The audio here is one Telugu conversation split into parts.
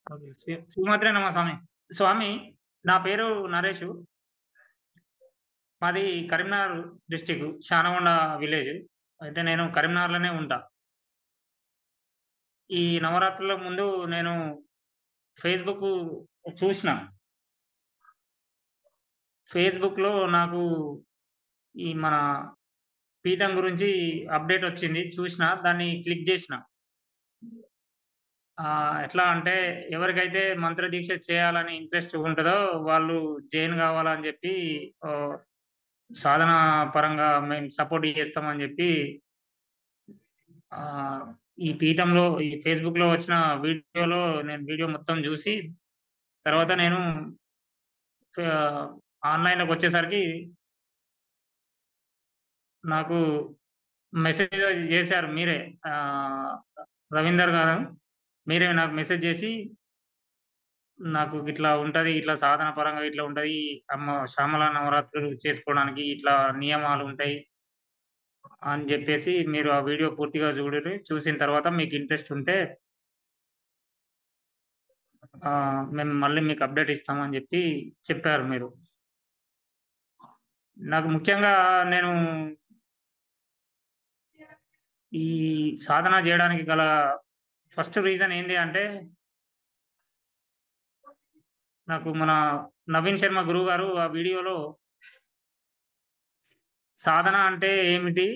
ఓకే. శ్రీమాత్రే నమః స్వామి. స్వామి నా పేరు నరేషు. మాది కరీంనగర్ డిస్ట్రిక్ట్ శానగొండ విలేజ్. అయితే నేను కరీంనగర్‌లోనే ఉంటా. ఈ నవరాత్రుల ముందు నేను ఫేస్‌బుక్ చూసిన. ఫేస్‌బుక్‌లో నాకు ఈ మన పీఠం గురించి అప్‌డేట్ వచ్చింది. చూసిన. దాన్ని క్లిక్ జేసిన. ఎట్లా అంటే ఎవరికైతే మంత్రదీక్ష చేయాలని ఇంట్రెస్ట్ ఉంటదో వాళ్ళు జైన్ గావాలని జెప్పి ఆహ్, సాధనా పరంగా మేము సపోర్ట్ జేస్తామని జెప్పి ఆహ్, ఈ పీఠంలో ఈ ఫేస్‌బుక్‌లో వచ్చిన వీడియోలో నేను వీడియో మొత్తం జూసి తర్వాత నేను ఆహ్, ఆన్‌లైన్‌లోకొచ్చేసరికి నాకు మెసేజ్ జేశారు మీరే. ఆహ్, రవీందర్ గారు మీరే నాకు మెసేజ్ జేసి నాకు గిట్లా ఉంటది. ఇట్లా సాధన పరంగా ఇట్లా ఉంటది. శ్యామల నవరాత్రులు చేసుకోవడానికి ఇట్లా నియమాలుంటాయి అని జెప్పేసి మీరు ఆ వీడియో పూర్తిగా చూడుర్రి. చూసిన తర్వాత మీకు ఇంట్రెస్ట్ ఉంటే మేము మళ్ళీ మీకు అప్‌డేట్ ఇస్తామని జెప్పి చెప్పారు మీరు. నాకు ముఖ్యంగా నేను ఈ సాధన జేయడానికి గల ఫస్ట్ రీజన్ ఏంది అంటే, నాకు మన నవీన్ శర్మ గురువుగారు ఆ వీడియోలో సాధన అంటే ఏమిటి?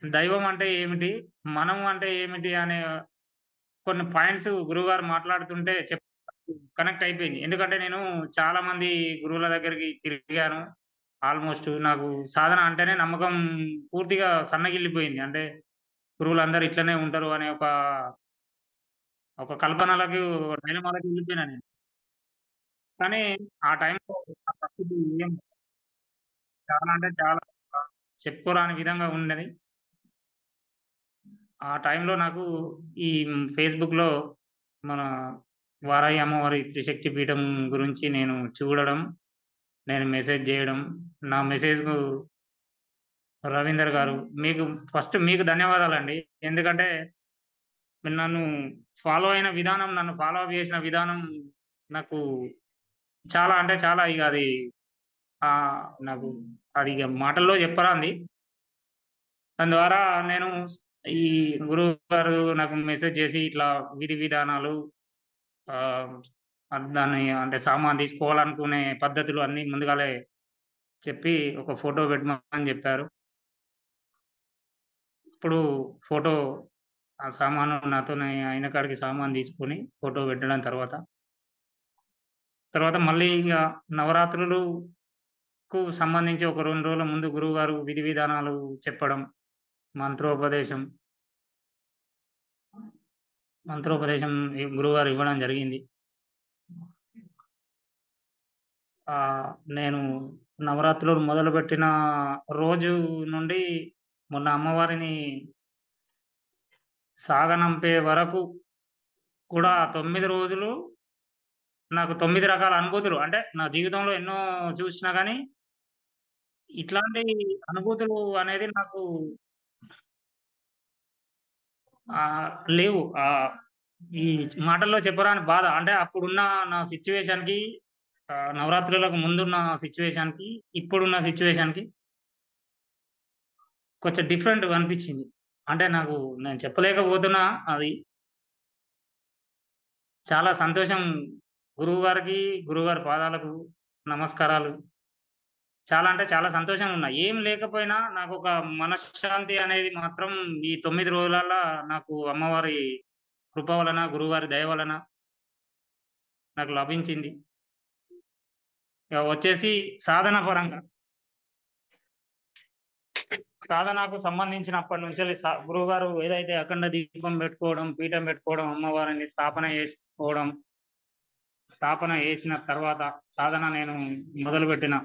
దైవం అంటే ఏమిటి? మనం అంటే ఏమిటి? అనే కొన్ని పాయింట్స్ గురువుగారు మాట్లాడుతుంటే కనెక్ట్ అయిపోయింది. ఎందుకంటే నేను చాలా మంది గురువుల దగ్గరికి తిరిగాను. ఆల్‌మోస్ట్ నాకు సాధన అంటేనే నమ్మకం పూర్తిగా సన్నగిల్లిపోయింది. అంటే గురువులందరూ ఇట్లనే ఉంటారు అనే ఒక కల్పనలకు డైలమాలోకి వెళ్ళిపోయినా నేను. కానీ ఆ టైంలో ఆ పరిస్థితి ఏం చాలా అంటే చాలా చెప్పుకోరాని విధంగా ఉన్నది. ఆ టైంలో నాకు ఈ ఫేస్‌బుక్‌లో మన వారాహి అమ్మవారి త్రిశక్తి పీఠం గురించి నేను చూడడం, నేను మెసేజ్ జేయడం, నా మెసేజ్‌కు రవీందర్ గారు ఫస్ట్ మీకు ధన్యవాదాలండి. ఎందుకంటే మీరు నన్ను ఫాలో అప్ చేసిన విధానం నాకు చాలా అంటే చాలా ఇగ అది నాకు అది ఇగ మాటల్లో చెప్పరాంది. దాని ద్వారా నేను ఈ గురువుగారు నాకు మెసేజ్ చేసి ఇట్లా విధి విధానాలు ఆహ్, దాన్ని అంటే సామాను తీసుకోవాలనుకునే పద్ధతులు అన్నీ ముందుగాలే చెప్పి ఒక ఫోటో పెట్టమని చెప్పారు. ఇప్పుడు ఫోటో ఆ సామాను నాతోని అయిన కాడికి సామాను తీసుకొని ఫోటో పెట్టడం తర్వాత మళ్ళీ ఇగ నవరాత్రులుకు సంబంధించి ఒక 2 రోజుల ముందు గురువుగారు విధి విధానాలు చెప్పడం, మంత్రోపదేశం మంత్రోపదేశం గురువుగారు ఇవ్వడం జరిగింది. ఆహ్, నేను నవరాత్రులు మొదలుపెట్టిన రోజు నుండి మొన్న అమ్మవారిని సాగనంపే వరకు కూడా 9 రోజులు నాకు 9 రకాల అనుభూతులు అంటే నా జీవితంలో ఎన్నో చూసినా గానీ, ఇట్లాంటి అనుభూతులు అనేది నాకు లేవు. ఈ మాటల్లో చెప్పరాని బాధ. అంటే అప్పుడున్న నా సిట్యుయేషన్‌కి నవరాత్రులకు ముందున్న సిట్యుయేషన్‌కి, ఇప్పుడున్న సిట్యుయేషన్‌కి కొంచెం డిఫరెంట్‌గా అనిపిచ్చింది. అంటే నేను చెప్పలేకపోతున్నా అది. చాలా సంతోషం గురువుగారికి, గురువుగారి పాదాలకు నమస్కారాలు. చాలా అంటే చాలా సంతోషంగున్నా. ఏం లేకపోయినా నాకొక మనశ్శాంతి అనేది మాత్రం ఈ 9 రోజులల్లా నాకు అమ్మవారి కృప వలన, గురువుగారి దయ వలన నాకు లభించింది. ఇగ వచ్చేసి సాధన పరంగా. సాధనకు సంబంధించినప్పటి నుంచెల్లి గురువుగారు ఏదైతే అఖండ దీపం పెట్టుకోవడం, పీఠం పెట్టుకోవడం, అమ్మవారిని స్థాపన చేసిన తర్వాత సాధన నేను మొదలుపెట్టిన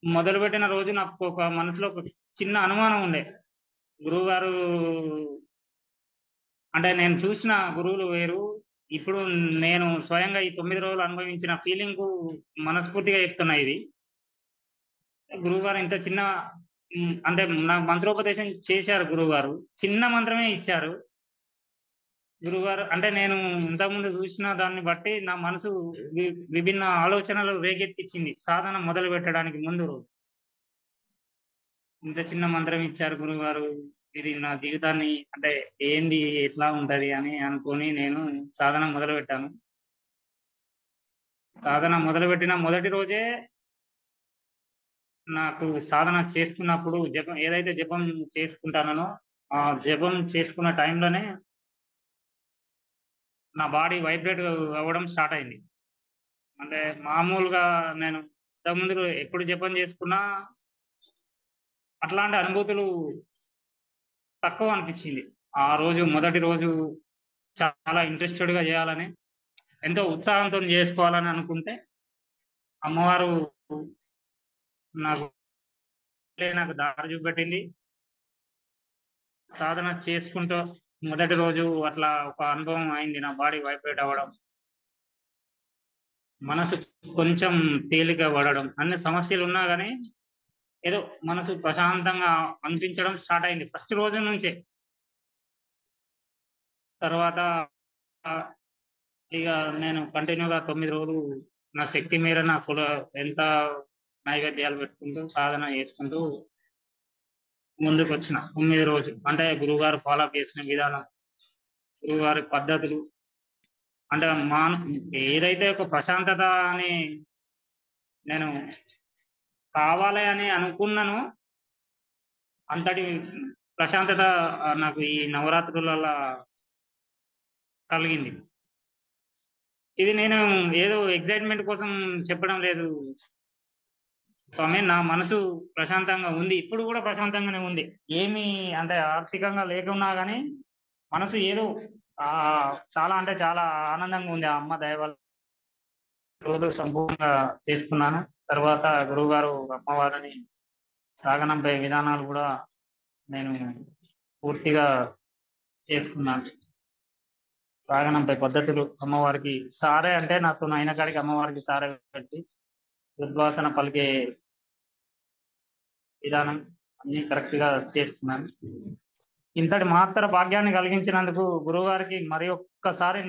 మొదలుపెట్టిన రోజు నాకు మనసులో ఒక చిన్న అనుమానం ఉండే. గురువుగారు అంటే నేను చూసిన గురువులు వేరు. ఇప్పుడు నేను స్వయంగా ఈ 9 రోజులు అనుభవించిన ఫీలింగు మనస్ఫూర్తిగా చెప్తున్నా ఇది. గురువుగారు ఇంత చిన్న అంటే నాకు మంత్రోపదేశం చేశారు గురువుగారు. చిన్న మంత్రమే ఇచ్చారు. గురువుగారు అంటే నేను ఇంతకుముందు చూసిన దాన్ని బట్టి నా మనసు వి విభిన్న ఆలోచనలు రేకెత్తిచ్చింది. సాధన మొదలుపెట్టడానికి ముందు రోజు. ఇంత చిన్న మంత్రం ఇచ్చారు గురువుగారు. ఇది నా జీవితాన్ని అంటే ఏంది? ఎట్లా ఉంటది? అని అనుకోని నేను సాధన మొదలుపెట్టాను. సాధన మొదలుపెట్టిన మొదటి రోజే నాకు సాధన చేస్తున్నప్పుడు ఏదైతే జపం చేసుకుంటానో, ఆ జపం చేసుకున్న టైంలోనే నా బాడీ వైబ్రేట్ అవ్వడం స్టార్ట్ అయింది. అంటే మామూలుగా నేను ఇంతకుముందు ఎప్పుడు జపం చేసుకున్నా అట్లాంటి అనుభూతులు తక్కువ అనిపిచ్చింది. ఆ రోజు మొదటి రోజు చాలా ఇంట్రెస్టెడ్‌గా చేయాలని, ఎంతో ఉత్సాహంతోని జేసుకోవాలని అనుకుంటే, అమ్మవారు నాకు నాకు దారి చూపెట్టింది. సాధన చేసుకుంటూ మొదటి రోజు అట్లా ఒక అనుభవం అయింది. నా బాడీ వైబ్రేట్ అవ్వడం, మనసు కొంచెం తేలిక పడడం. అన్ని సమస్యలున్నా గాని, ఏదో మనసు ప్రశాంతంగా అనిపించడం స్టార్ట్ అయింది. ఫస్ట్ రోజు నుంచే. తర్వాత ఆహ్, ఇగ నేను కంటిన్యూ‌గా 9 రోజులు నా శక్తి మేర నా ఎంత నైవేద్యాలు పెట్టుకుంటూ, సాధన చేసుకుంటూ ముందుకొచ్చిన 9 రోజు. అంటే గురువుగారు ఫాలో అప్ చేసిన విధానం, గురువుగారి పద్ధతులు అంటే ఏదైతే ఒక ప్రశాంతత అని నేను కావాలి అని అనుకున్నానో, అంతటి ప్రశాంతత నాకు ఈ నవరాత్రులల్ల కలిగింది. ఇది నేను ఏదో ఎక్సైట్‌మెంట్ కోసం చెప్పడం లేదు స్వామి. నా మనసు ప్రశాంతంగా ఉంది. ఇప్పుడు గూడా ప్రశాంతంగానే ఉంది. ఏమి అంటే ఆర్థికంగా లేకున్నా గానీ, మనసు ఏదో చాలా అంటే చాలా ఆనందంగా ఉంది. ఆ అమ్మ దయ వల్ల రోజు సంపూర్ణంగా చేసుకున్నాను. తర్వాత గురువుగారు, అమ్మవారిని సాగనంపే విధానాలు గూడా నేను పూర్తిగా చేసుకున్నాను. సాగనంపే పద్ధతులు అమ్మవారికి సారె అంటే నాతోని అయిన కాడికి అమ్మవారికి సారె పెట్టి ఉద్వాసన పలికే విధానం అన్నీ కరెక్ట్‌గా చేసుకున్నాను. ఇంతటి మహత్తర భాగ్యాన్ని కలిగించినందుకు గురువుగారికి మరి ఒక్కసారి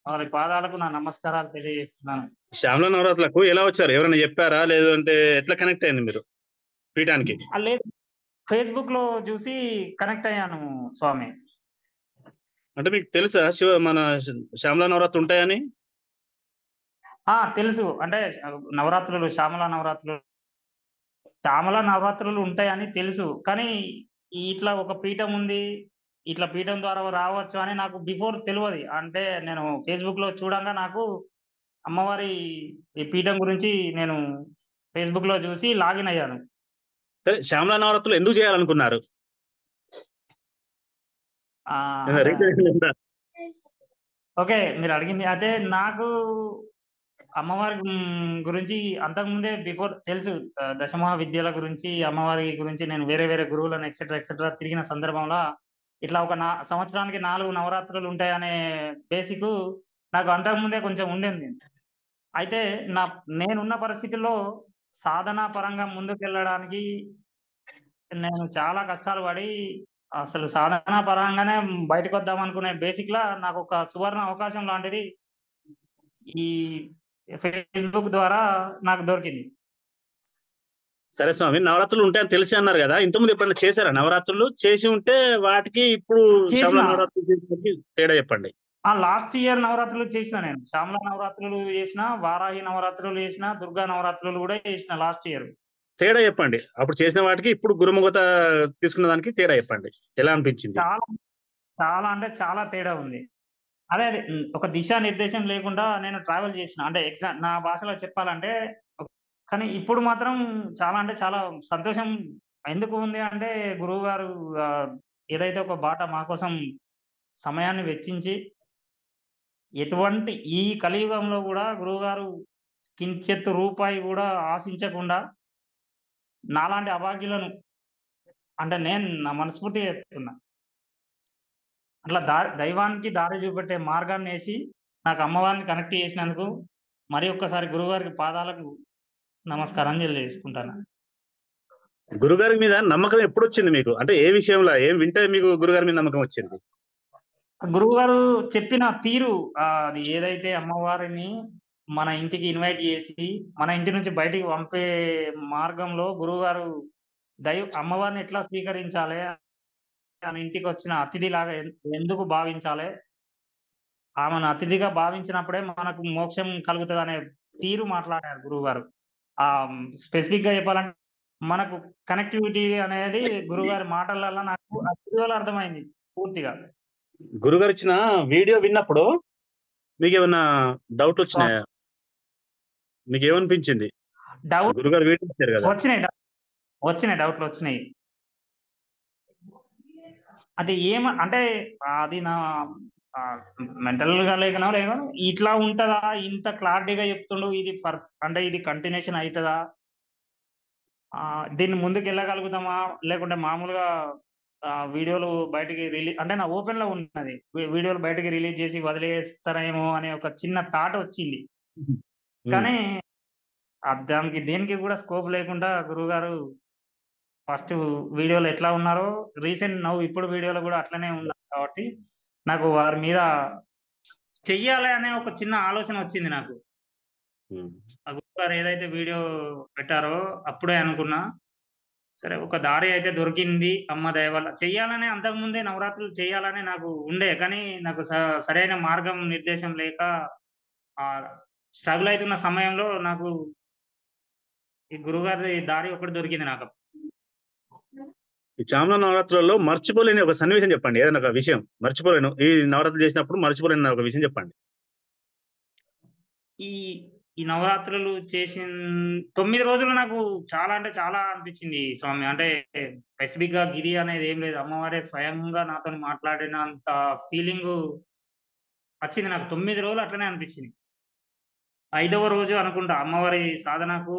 వారి పాదాలకు నా నమస్కారాలు తెలియజేస్తున్నాను. శ్యామల నవరాత్రులకు ఎలా వచ్చారు? ఎవరైనా చెప్పారా? లేదంటే ఎట్లా కనెక్ట్ అయింది మీరు పీఠానికి? లేదు. ఫేస్‌బుక్‌లో చూసి కనెక్ట్ అయ్యాను స్వామి. అంటే మీకు తెలుసా మన శ్యామల నవరాత్రులు ఉంటాయని? తెలుసు. అంటే నవరాత్రులు, శ్యామల నవరాత్రులు ఉంటాయని తెలుసు. కానీ ఇట్లా ఒక పీఠం ఉంది. ఇట్లా పీఠం ద్వారా రావచ్చు అని నాకు బిఫోర్ తెలవది. అంటే నేను ఫేస్‌బుక్‌లో చూడంగా నాకు అమ్మవారి ఈ పీఠం గురించి నేను ఫేస్‌బుక్‌లో చూసి లాగిన్ అయ్యాను. సరే శ్యామల నవరాత్రులు ఎందుకు చేయాలనుకున్నారు? ఏమైనా అంటే రీజన్ ఉందా? ఓకే. మీరడిగింది అయితే నాకు అమ్మవారి గురించి అంతకుముందే బిఫోర్ తెలుసు. దశమహా విద్యల గురించి, అమ్మవారి గురించి నేను వేరే వేరే గురువులను ఎక్సెట్రా తిరిగిన సందర్భంలో ఇట్లా ఒక సంవత్సరానికి 4 నవరాత్రులు ఉంటాయనే బేసికు నాకు అంతకుముందే కొంచెం ఉండింది. అయితే నేనున్న పరిస్థితుల్లో సాధనా పరంగా ముందుకెళ్ళడానికి నేను చాలా కష్టాలు పడి అసలు సాధనా పరంగానే బయటకొద్దాం అనుకునే బేసిక్‌లా నాకొక సువర్ణ అవకాశం లాంటిది ఈ ఫేస్‌బుక్ ద్వారా నాకు దొరికింది. సరే స్వామి నవరాత్రులు ఉంటాయని తెలిసి అన్నారు గదా! ఇంతకుముందు ఎప్పుడైనా చేసారా నవరాత్రులు? చేసి ఉంటే వాటికి ఇప్పుడు శ్యామల చేసిన నవరాత్రులు చేసినకి తేడా చెప్పండి. లాస్ట్ ఇయర్ నవరాత్రులు చేసిన నేను. శ్యామల నవరాత్రులు చేసిన, వారాహి నవరాత్రులు చేసిన, దుర్గా నవరాత్రులు గూడా చేసిన లాస్ట్ ఇయర్. తేడా చెప్పండి. అప్పుడు చేసిన వాటికి ఇప్పుడు గురుముఖత తీసుకున్న దానికి తేడా చెప్పండి. ఎలా అనిపించింది? చాలా, చాలా అంటే చాలా తేడా ఉంది. అదే. ఒక దిశానిర్దేశం లేకుండా నేను ట్రావెల్ చేసిన. అంటే నా భాషలో చెప్పాలంటే కానీ ఇప్పుడు మాత్రం చాలా అంటే చాలా సంతోషం ఎందుకు ఉంది అంటే గురువుగారు ఆహ్, ఏదైతే ఒక బాట మా కోసం సమయాన్ని వెచ్చించి ఎటువంటి ఈ కలియుగంలో గూడా గురువుగారు కించెత్తు రూపాయి గూడా ఆశించకుండా నాలాంటి అభాగ్యులను అంటే నేను నా మనస్ఫూర్తిగా చెప్తున్నా. అట్లా దైవానికి దారి చూపెట్టే మార్గాన్నేసి నాకు అమ్మవారిని కనెక్ట్ చేసినందుకు మరి ఒక్కసారి గురువుగారికి పాదాలకు నమస్కారం తెలియజేసుకుంటాను. గురుగారి మీద నమ్మకం ఎప్పుడొచ్చింది మీకు? అంటే ఏ విషయంలో? ఏం వింటే మీకు గురుగారి మీద నమ్మకం వచ్చింది? గురువుగారు చెప్పిన తీరు అది ఏదైతే అమ్మవారిని మన ఇంటికి ఇన్వైట్ చేసి, మన ఇంటి నుంచి బయటికి పంపే మార్గంలో గురువుగారు అమ్మవారిని ఎట్లా స్వీకరించాలే, మన ఇంటికొచ్చిన అతిథిలాగా ఎందుకు భావించాలే, ఆమెను అతిథిగా భావించినప్పుడే మనకు మోక్షం కలుగుతదనే తీరు మాట్లాడారు గురువుగారు. స్పెసిఫిక్‌గా చెప్పాలంటే మనకు కనెక్టివిటీ అనేది గురువుగారి మాటలల్ల నాకు ఆ వీడియోలో అర్థమైంది పూర్తిగా. గురుగారిచ్చిన వీడియో విన్నప్పుడు మీకేమన్నా సో, డౌటొచ్చినాయా? మీకేమనిపించింది? డౌట్ గురుగారు వీడియో ఇచ్చారు గదా! వచ్చినాయి. వచ్చినాయి. డౌట్‌లొచ్చినాయి. అది అంటే అది నా ఆహ్, మెంటల్‌గా లేకనో లేదో ఇట్లా ఉంటదా? ఇంత క్లారిటీగా చెప్తుండు. అంటే ఇది కంటిన్యూషన్ అయితదా? దీన్ని ముందుకెళ్ళగలుగుతామా? లేకుంటే మామూలుగా వీడియోలు బయటికి అంటే నా ఓపెన్‌లో ఉన్నది. వీడియోలు బయటికి రిలీజ్ చేసి వదిలేస్తారేమో అనే ఒక చిన్న థాట్ వచ్చింది. హ్మ్. హ్మ్. కానీ దానికి దేనికి కూడా స్కోప్ లేకుండా గురువుగారు ఫస్ట్ వీడియోలో ఎట్లా ఉన్నారో ఇప్పుడు వీడియోలో గూడా అట్లనే ఉన్నారు కాబట్టి, నాకు వారి మీద చెయ్యాలి అనే ఒక చిన్న ఆలోచన వచ్చింది నాకు. హ్మ్. ఆ గురువుగారు ఏదైతే వీడియో పెట్టారో అప్పుడే అనుకున్నా. సరే ఒక దారి అయితే దొరికింది అమ్మ దయ వల్ల. చెయ్యాలనే అంతకుముందే నవరాత్రులు చేయాలని నాకు ఉండే. కానీ నాకు సరైన మార్గం నిర్దేశం లేక ఆహ్, స్ట్రగుల్ అయితున్న సమయంలో నాకు ఈ గురువుగారి దారి ఒకటి దొరికింది నాకు. ఈ చామన నవరాత్రులలో మర్చిపోలేని ఒక సన్నివేశం చెప్పండి. ఏదైనా ఒక విషయం మర్చిపోలేను. ఈ నవరాత్రులు చేసినప్పుడు మర్చిపోలేని ఒక విషయం చెప్పండి. ఈ ఈ నవరాత్రులు 9 రోజులు నాకు చాలా అంటే చాలా అనిపించింది స్వామి. అంటే స్పెసిఫిక్‌గా గిరి అనేది ఏం లేదు. అమ్మవారే స్వయంగా నాతోని మాట్లాడినంత ఫీలింగు వచ్చింది నాకు. 9 రోజులు అట్లనే అనిపించింది. ఐదవ రోజు అనుకుంటా అమ్మవారి సాధనకు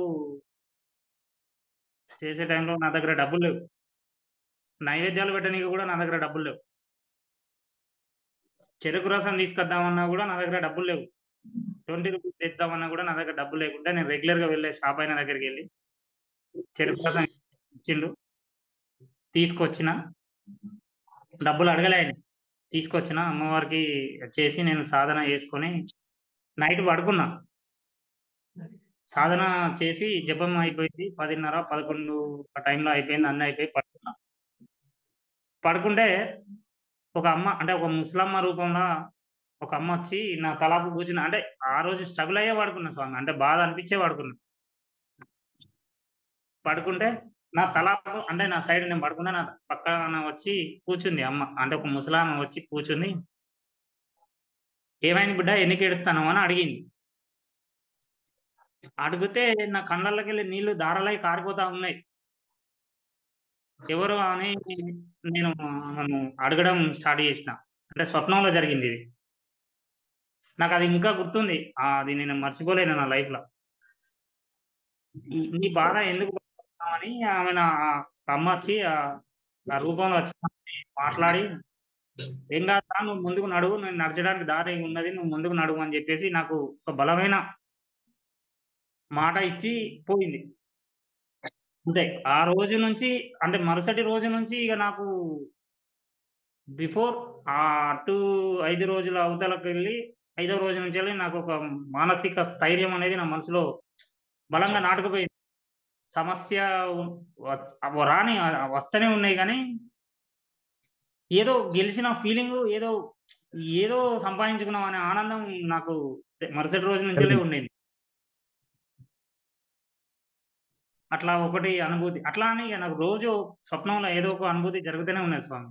చేసే టైంలో నా దగ్గర డబ్బులు లేవు. నైవేద్యాలు పెట్టనీకి గూడా నా దగ్గర డబ్బులు లేవు. చెరుకు రసం తీసుకొద్దామన్నా గూడా నా దగ్గర డబ్బులు లేవు. 20 రూపీస్ తెద్దామన్నా గూడా నా దగ్గర డబ్బులు లేకుంటే నేను రెగ్యులర్‌గా వెళ్ళే షాప్ ఆయన దగ్గరికెళ్ళి చెరుకు రసం ఇచ్చిండు. తీసుకొచ్చిన. డబ్బులు అడగలే ఆయన్ని. తీసుకొచ్చిన అమ్మవారికి చేసి నేను సాధన చేసుకొని నైట్ పడుకున్నా. సాధన చేసి జపం అయిపోయింది. 10:30, 11 ఆ టైంలో అయిపోయింది. అన్నీ అయిపోయి పడుకున్నా. పడుకుంటే ఒక అమ్మ అంటే ఒక ముసలమ్మ రూపంలో ఒక అమ్మొచ్చి నా తలాపు కూర్చుని అంటే ఆ రోజు స్ట్రగుల్ అయ్యే పడుకున్నా స్వామి. అంటే బాధ అనిపించే పడుకున్నా. పడుకుంటే నా తలాపు అంటే నా సైడ్ నేను పడుకున్నా. నా పక్కన వచ్చి కూర్చుంది అమ్మ. అంటే ఒక ముసలామె వచ్చి కూర్చుంది. "ఏమైంది బిడ్డ ఎందుకేడుస్తున్నావు?" అని అడిగింది. అడిగితే నా కళ్ళల్లోకెళ్ళి నీళ్లు ధారలై కారిపోతా ఉన్నాయి. ఎవరు అని నేను ఆమెను అడగడం స్టార్ట్ చేసిన. అంటే స్వప్నంలో జరిగిందిది. నాకది ఇంకా గుర్తుంది. అది నేను మర్చిపోలేను నా లైఫ్‌లో. నీ బాధ ఎందుకు పడుతున్నావని ఆమె అమ్మొచ్చి ఆ రూపంలో వచ్చి మాట్లాడి, "ఏం కాదురా నువ్వు ముందుకు నడువు. నేను నడచడానికి దారి ఉన్నది. నువ్వు ముందుకు నడువు" అని చెప్పేసి నాకు ఒక బలమైన మాట ఇచ్చి పోయింది. అంతే. ఆ రోజు నుంచి అంటే మరుసటి రోజు నుంచి ఇగ నాకు బిఫోర్ అటు 5 రోజుల అవతలకెళ్ళి, ఐదో రోజు నుంచెల్లి నాకొక మానసిక స్థైర్యం అనేది నా మనసులో బలంగా నాటుకుపోయింది. సమస్య ఉ వచ్ రాని వస్తనే ఉన్నాయి గానీ, ఏదో గెలిచిన ఫీలింగు ఏదో సంపాదించుకున్నాం అనే ఆనందం నాకు మరుసటి రోజు నుంచెల్లే కలిగింది. ఉండింది. అట్లా ఒకటి అనుభూతి. అట్లా అని ఇగ నాకు రోజు స్వప్నంలో ఏదో ఒక అనుభూతి జరుగుతూనే ఉన్నది స్వామి.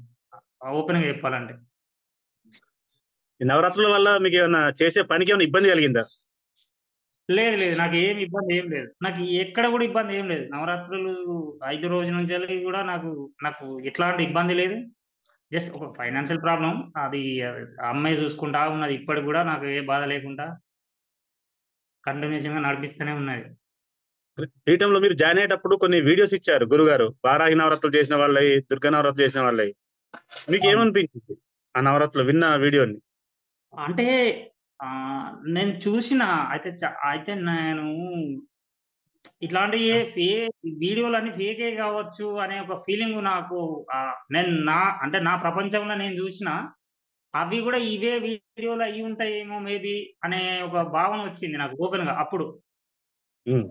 ఓపెన్‌గా చెప్పాలంటే. ఈ నవరాత్రుల వల్ల మీకేమన్నా చేసే పనికేమన్నా ఇబ్బంది కలిగిందా? లేదు. నాకేమి ఇబ్బందేం లేదు. నాకు ఎక్కడ గూడా ఇబ్బందేం లేదు. నవరాత్రులు 5 రోజుల నుంచెల్లి గూడా నాకు ఎట్లాంటి ఇబ్బంది లేదు. జస్ట్ ఒక ఫైనాన్షియల్ ప్రాబ్లమ్. అది ఆ అమ్మాయి చూసుకుంటా ఉన్నది. ఇప్పటికి గూడా నాకు ఏ బాధ లేకుండా కంటిన్యూషన్‌గా నడిపిస్తూనే ఉన్నది. పీఠంలో మీరు జాయిన్ అయ్యేటప్పుడు కొన్ని వీడియోస్ ఇచ్చారు గురుగారు. వారాహి నవరాత్రులు చేసిన వాళ్ళయి, దుర్గా నవరాత్రులు చేసిన వాళ్ళయి. మీకు అవును. ఏమనిపించింది ఆ నవరాత్రులు విన్న వీడియోని? అంటే నేను చూసిన అయితే నేను ఇట్లాంటియి వీడియోలన్నీ ఫేకే గావచ్చు అనే ఒక ఫీలింగ్ నాకు నేను నా ప్రపంచంలో నేను జూషిన అవి గూడా ఇవే వీడియోలు అయ్యుంటాయేమో మేబీ అనే ఒక భావన వచ్చింది నాకు ఓపెన్‌గా అప్పుడు. హ్మ్.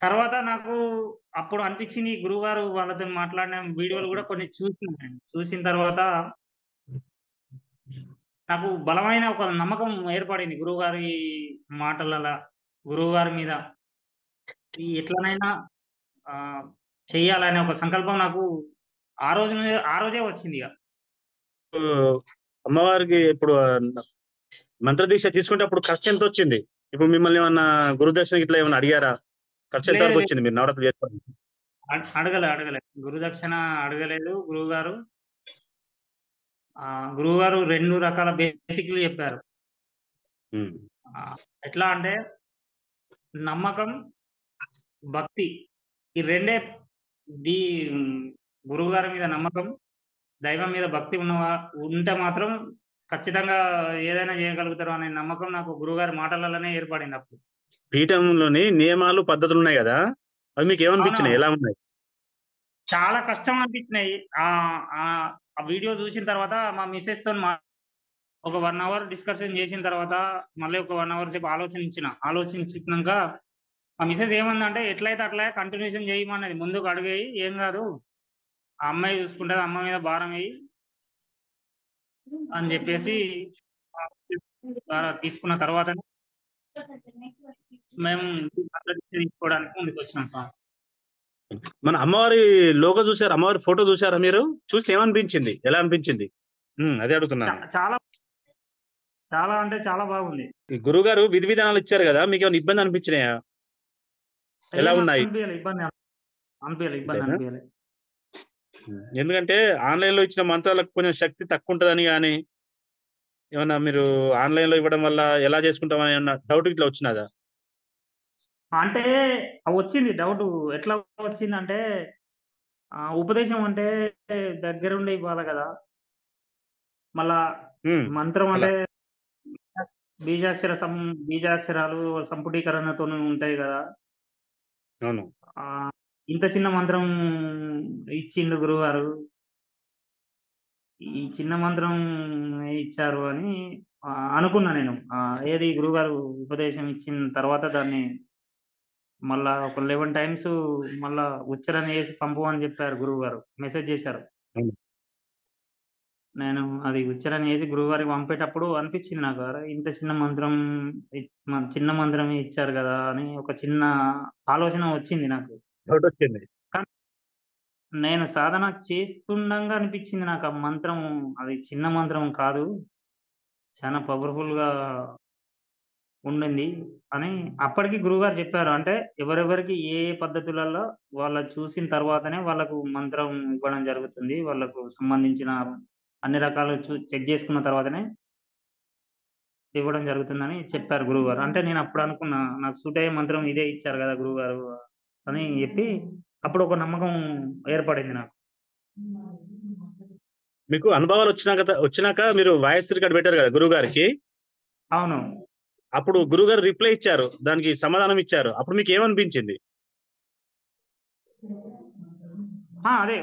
తర్వాత నాకు అప్పుడు అనిపిచ్చింది గురువుగారు వాళ్ళతోని మాట్లాడిన వీడియోలు గూడా కొన్ని చూసిన నేను. చూసిన తర్వాత నాకు బలమైన ఒక నమ్మకం ఏర్పడింది గురువుగారి మాటలల్ల, గురువుగారి మీద ఎట్లనైనా ఆహ్, చెయ్యాలనే ఒక సంకల్పం నాకు ఆ రోజే వచ్చిందిగ. ఇప్పుడు అమ్మవారికి ఇప్పుడు మంత్రదీక్ష తీసుకుంటే అప్పుడు ఖర్చెంతొచ్చింది? ఇప్పుడు మిమ్మల్ని ఏమన్నా గురుదక్షిణ గిట్లా ఏమన్నా అడిగారా? ఖర్చు ఎంత లేదు లేదు. వరకొచ్చింది మీరు నవరాత్రులు చేసుకోవడానికి? అడగలే. గురుదక్షిణ అడగలేదు గురువుగారు. గురువుగారు 2 రకాల బేసిక్‌లు చెప్పారు. హ్మ్. ఎట్లా అంటే నమ్మకం, భక్తి. ఈ రెండే దీ గురువుగారి మీద నమ్మకం, దైవం మీద భక్తి ఉంటే మాత్రం ఖచ్చితంగా ఏదైనా చేయగలుగుతారు అనే నమ్మకం నాకు గురువుగారి మాటలలోనే ఏర్పడిందప్పుడు. పీఠంలోని నియమాలు, పద్ధతులున్నాయి గదా! అవి మీకేమనిపించినాయి? అవునవును. ఎలా ఉన్నాయి? చాలా కష్టం అనిపించినాయి. ఆ వీడియో చూసిన తర్వాత మా మిసెస్‌తోని ఒక 1 అవర్ డిస్కషన్ చేసిన తర్వాత మళ్ళీ ఒక 1 అవర్ సేపు ఆలోచించినంక మా మిసెస్ ఏమందంటే, "ఎట్లయితే అట్లా కంటిన్యూయేషన్ చేయమన్నది. ముందుకు అడుగెయ్యి ఏం గాదు. ఆ అమ్మాయి చూసుకుంటది. అమ్మ మీద భారం ఎయ్యి" అని జెప్పేసి తీసుకున్న తర్వాతనే మేము దీక్ష తీసుకోవడానికి ముందుకొచ్చినాం స్వామి. మన అమ్మవారి లోగో చూసారా? అమ్మవారి ఫోటో చూసారా మీరు? చూస్తే ఏమనిపించింది? ఎలా అనిపించింది? అదే అడుగుతున్నాను. చాలా, చాలా అంటే చాలా బాగుంది. ఈ గురువుగారు విధి విధానాలు ఇచ్చారు గదా! మీకేమైనా ఇబ్బంది అనిపించినాయా? ఎలా ఏం ఉన్నాయి? అనిపియలే. ఇబ్బంది అంతేనా? అనిపియలే. ఎందుకంటే ఆన్‌లైన్‌లో ఇచ్చిన మంత్రాలకు కొంచెం శక్తి తక్కువుంటదని గాని, ఏమన్నా మీరు ఆన్‌లైన్‌లో ఇవ్వడం వల్ల ఎలా చేసుకుంటామని ఏమన్నా డౌట్ ఇట్లా వచ్చినాదా? అంటే వచ్చింది డౌటు. ఎట్లా వచ్చిందంటే ఉపదేశం అంటే దగ్గరుండి ఇవ్వాలి గదా! మళ్ళా హ్మ్. మంత్రం అలా. అంటే బీజాక్షర సం బీజాక్షరాలు సంపుటీకరణతోని ఉంటాయి గదా! అవును. ఆహ్, ఇంత చిన్న మంత్రం ఇచ్చిండు గురువుగారు. ఈ చిన్న మంత్రం ఇచ్చారు అని అనుకున్నా నేను. ఏది గురువుగారు ఉపదేశం ఇచ్చిన తర్వాత దాన్ని మళ్ళా ఒక 11 టైమ్స్ మళ్ళా ఉచ్చారణ చేసి పంపు అని జెప్పారు గురువుగారు. మెసేజ్ జేశారు. అవును. నేను అది ఉచ్చారణ చేసి గురువుగారికి పంపేటప్పుడు అనిపిచ్చింది నాకు. అరె! ఇంత చిన్న మంత్రం చిన్న మంత్రమే ఇచ్చారు గదా! అని ఒక చిన్న ఆలోచన వచ్చింది నాకు. డౌటొచ్చింది. కానీ నేను సాధన చేస్తుండంగా అనిపిచ్చింది నాకు ఆ మంత్రం అది చిన్న మంత్రం కాదు. చానా పవర్‌ఫుల్‌గా ఉండింది అని అప్పటికి గురువుగారు చెప్పారు. అంటే ఎవరెవరికి ఏ ఏ పద్ధతులలో వాళ్ళది చూసిన తర్వాతనే వాళ్ళకు మంత్రం ఇవ్వడం జరుగుతుంది. వాళ్ళకు సంబంధించిన అన్ని రకాలు చెక్ జేసుకున్న తర్వాతనే ఇవ్వడం జరుగుతుందని చెప్పారు గురువుగారు. అంటే నేనప్పుడు అనుకున్నా నాకు సూట్ అయ్యే మంత్రం ఇదే ఇచ్చారు గదా! గురువుగారు అని జెప్పి అప్పుడు ఒక నమ్మకం ఏర్పడింది నాకు. మీకు అనుభవాలొచ్చినాక మీరు వాయిస్ రికార్డ్ పెట్టారు గదా! గురువుగారికి. అవును. అప్పుడు గురువుగారు రిప్లై ఇచ్చారు. దానికి సమాధానం ఇచ్చారు. అప్పుడు మీకేమనిపించింది? అదే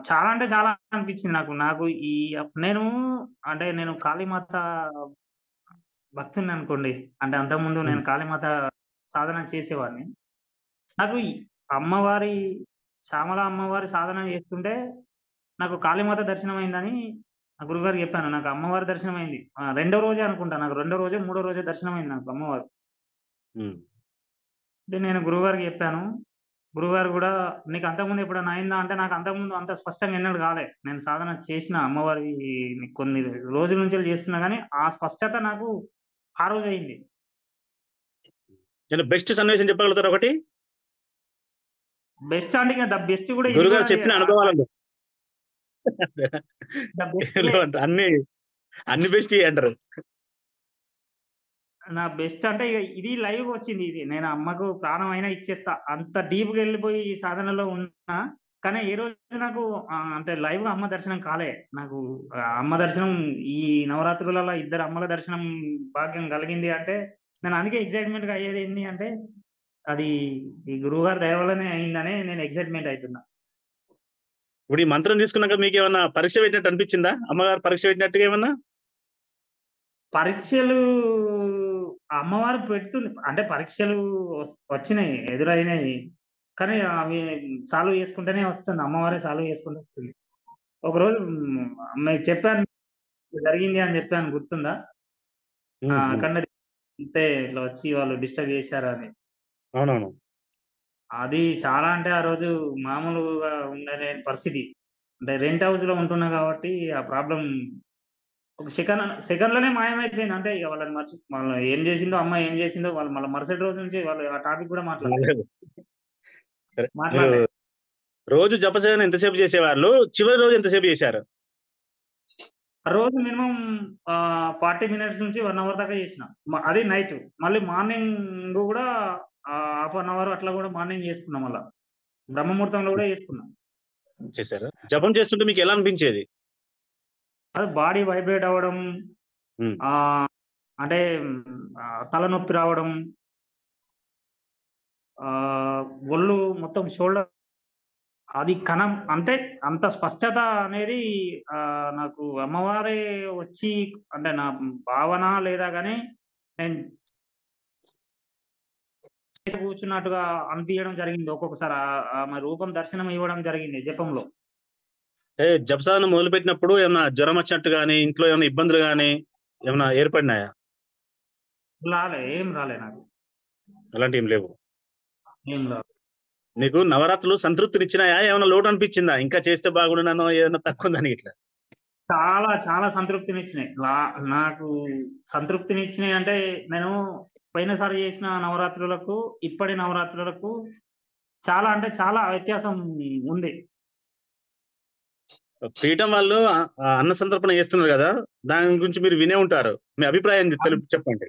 చాలా అంటే చాలా అనిపించింది నాకు. నాకు ఈ నేను నేను కాళీమాత భక్తుడిననుకోండి. అంటే అంతకుముందు హ్మ్. నేను కాళీమాత సాధన చేసేవాడిని. నాకు ఈ అమ్మవారి శ్యామల అమ్మవారి సాధన చేస్తుంటే నాకు కాళీమాత దర్శనమైందని ఆ గురువుగారికి చెప్పాను. నాకు అమ్మవారి దర్శనమైంది. రెండో రోజే అనుకుంటా. నాకు రెండో రోజో, మూడో రోజో దర్శనమైంది నాకు అమ్మవారు. హ్మ్. అయితే నేను గురువుగారికి చెప్పాను. గురువుగారు గూడా "నీకు అంతకుముందు ఎప్పుడన్నా అయిందా?" అంటే నాకు అంతకుముందు అంత స్పష్టంగా ఎన్నడూ కాలే. నేను సాధన చేసిన అమ్మవారి కొన్ని రోజుల నుంచెల్లి చేస్తున్నా గానీ, ఆ స్పష్టత నాకు ఆ రోజయింది. ఏదైనా బెస్ట్ సన్నివేశం చెప్పగలుగుతారా ఒకటి? బెస్ట్ అంటే ఇగ ద బెస్ట్ గూడా ఇది గురుగారు గూడా చెప్పిన అనుభవాలలో. ద బెస్ట్‌లే. అన్ని బెస్టియే అంటారు. నా బెస్ట్ అంటే ఇగ ఇది లైవ్‌గొచ్చింది ఇది. నేను అమ్మకు ప్రాణమైనా ఇచ్చేస్తా. అంత డీప్‌గెళ్ళిపోయి ఈ సాధనలో ఉన్నా, కానీ ఏ రోజు నాకు అంటే లైవ్‌గా అమ్మ దర్శనం కాలే. నాకు అమ్మ దర్శనం ఈ నవరాత్రులలో ఇద్దరు అమ్మల దర్శనం భాగ్యం కలిగింది అంటే, నేను అందుకే ఎక్సైట్‌మెంట్‌గా అయ్యేదేంది అంటే, అది ఈ గురువుగారి దయ వల్లనే అయిందని నేను ఎక్సైట్‌మెంట్ అయితున్నా. ఇప్పుడు ఈ మంత్రం తీసుకున్నాక మీకేమన్నా పరీక్ష పెట్టినట్టు అనిపించిందా? అమ్మగారు పరీక్ష పెట్టినట్టుగా ఏమన్నా? పరీక్షలు అమ్మవారు పెడుతుంది. అంటే పరీక్షలు వచ్చినాయి, ఎదురైనాయి. కానీ అవి సాల్వ్ చేసుకుంటూనే వస్తుంది. అమ్మవారే సాల్వ్ చేసుకుంటూ వస్తుంది. ఒకరోజు మీకు చెప్పాను, జరిగింది అని చెప్పాను గుర్తుందా? హ్మ్. హ్మ్. అఖండ అంతే ఇట్లా వచ్చి వాళ్ళు డిస్టర్బ్ చేశారని. అవునవును. అది చాలా అంటే ఆ రోజు మామూలుగా ఉండలేని పరిస్థితి. అంటే రెంట్ హౌస్‌లో ఉంటున్నా కాబట్టి ఆ ప్రాబ్లమ్ ఒక సెకన్‌లోనే మాయమైపోయింది. అంతే ఇగ వాళ్ళు ఏం జేసిందో, అమ్మ ఏం జేసిందో వాళ్ళు మళ్ళా మరుసటి రోజు నుంచి వాళ్ళు ఆ టాపిక్ గూడా లేదు. సరే. మీరు మాట్లాడలే. రోజు జపసేన ఎంతసేపు చేసేవాళ్ళు? చివరి రోజు ఎంతసేపు చేశారు? రోజు మినిమమ్ 40 మినిట్స్ నుంచి 1 అవర్ దాకా జేసిన. అది నైట్. మళ్ళీ మార్నింగ్ గూడా హాఫ్ అన్ అవర్ అట్లా గూడా మార్నింగ్ జేసుకున్నా మళ్ళా. బ్రహ్మముహూర్తంలో గూడా జేసుకున్నా. చేశారా? జపం చేస్తుంటే మీకెలా అనిపించేది? అది బాడీ వైబ్రేట్ అవ్వడం, హ్మ్. ఆహ్, అంటే తలనొప్పి రావడం, ఆహ్, ఒళ్ళు మొత్తం షోల్డర్ అది కణం అంటే అంత స్పష్టత అనేది నాకు అమ్మవారే వచ్చి అంటే నా భావన లేదా గాని నేను చేసి కూర్చున్నట్టుగా అనిపియడం జరిగింది. ఒక్కొక్కసారి ఆమె రూపం దర్శనం ఇవ్వడం జరిగింది జపంలో. జప సాధన మొదలుపెట్టినప్పుడు ఏమన్నా జ్వరం వచ్చినట్టు గాని, ఇంట్లో ఏమన్నా ఇబ్బందులు గాని ఏమన్నా ఏర్పడినాయా? ఏం రాలే నాకు. అలాంటియేమి లేవు. ఏం రాలే. మీకు నవరాత్రులు సంతృప్తినిచ్చినాయా? ఏమన్నా లోటు అనిపించిందా? ఇంకా చేస్తే బాగుండుననో ఏదన్నా తక్కువుందని ఇట్లా? చాలా చాలా సంతృప్తినిచ్చినాయి. నాకు సంతృప్తినిచ్చినాయి అంటే నేను పోయినసారి చేసిన నవరాత్రులకు, ఇప్పటి నవరాత్రులకు చాలా అంటే చాలా వ్యత్యాసం ఉంది. పీఠం వాళ్ళు అన్న సంతర్పణ చేస్తున్నారు గదా! దాని గురించి మీరు వినే ఉంటారు. మీ అభిప్రాయం చెప్పండి.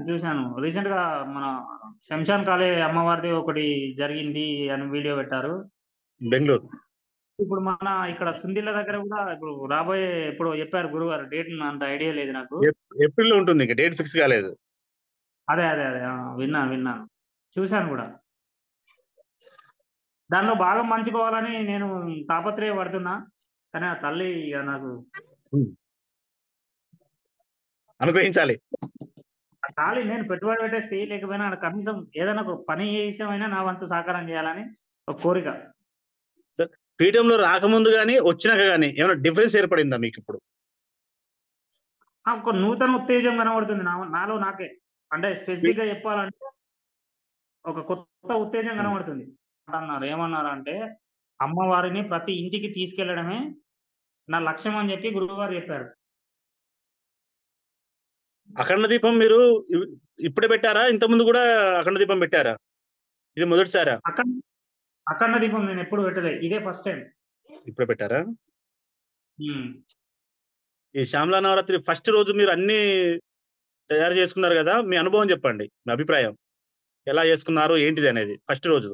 చూశాను. రీసెంట్‌గా మన శంషాన్ కాళీ అమ్మవారిది ఒకటి జరిగింది అని వీడియో పెట్టారు. బెంగుళూరు. ఇప్పుడు మన ఇక్కడ సుందిళ్ళ దగ్గర గూడా ఇప్పుడు రాబోయే ఎప్పుడో చెప్పారు గురువుగారు. డేట్ అంత ఐడియా లేదు నాకు. ఏప్రిల్‌లో ఉంటుంది. ఇంక డేట్ ఫిక్స్ కాలేదు. అదే. విన్నాను. చూశాను గూడా. దానిలో భాగం పంచుకోవాలని నేను తాపత్రయపడుతున్నా. కానీ ఆ తల్లి ఇగ నాకు హ్మ్. అనుగ్రహించాలి. నేను పెట్టుబడి పెట్టేస్తే లేకపోయినా కనీసం ఏదైనా ఒక పని చేసేమైనా నా వంతు సహకారం చేయాలని ఒక కోరిక. స పీఠంలో రాకముందు గాని, వచ్చినాక గాని ఏమైనా డిఫరెన్స్ ఏర్పడిందా మీకిప్పుడు? ఒక నూతన ఉత్తేజం కనబడుతుంది నాలో నాకే. అంటే పీ స్పెసిఫిక్‌గా చెప్పాలంటే ఒక కొత్త ఉత్తేజం హ్మ్. కనబడుతుంది. ఏమన్నారంటే, అమ్మవారిని ప్రతి ఇంటికి తీసుకెళ్లడమే నా లక్ష్యం అని చెప్పి గురువుగారు చెప్పారు. అఖండ దీపం మీరు ఇవ్ ఇప్పుడే పెట్టారా? ఇంతకుముందు గూడా అఖండ దీపం పెట్టారా? ఇది మొదటిసారా? అఖం అఖండ దీపం నేనెప్పుడు పెట్టలే. ఇదే ఫస్ట్ టైమ్. ఇప్పుడే పెట్టారా? హ్మ్. ఈ శ్యామలా నవరాత్రి ఫస్ట్ రోజు మీరు అన్నీ తయారు చేసుకున్నారు గదా! మీ అనుభవం జెప్పండి. మీ అభిప్రాయం. ఎలా చేసుకున్నారు? ఏంటిది అనేది ఫస్ట్ రోజు?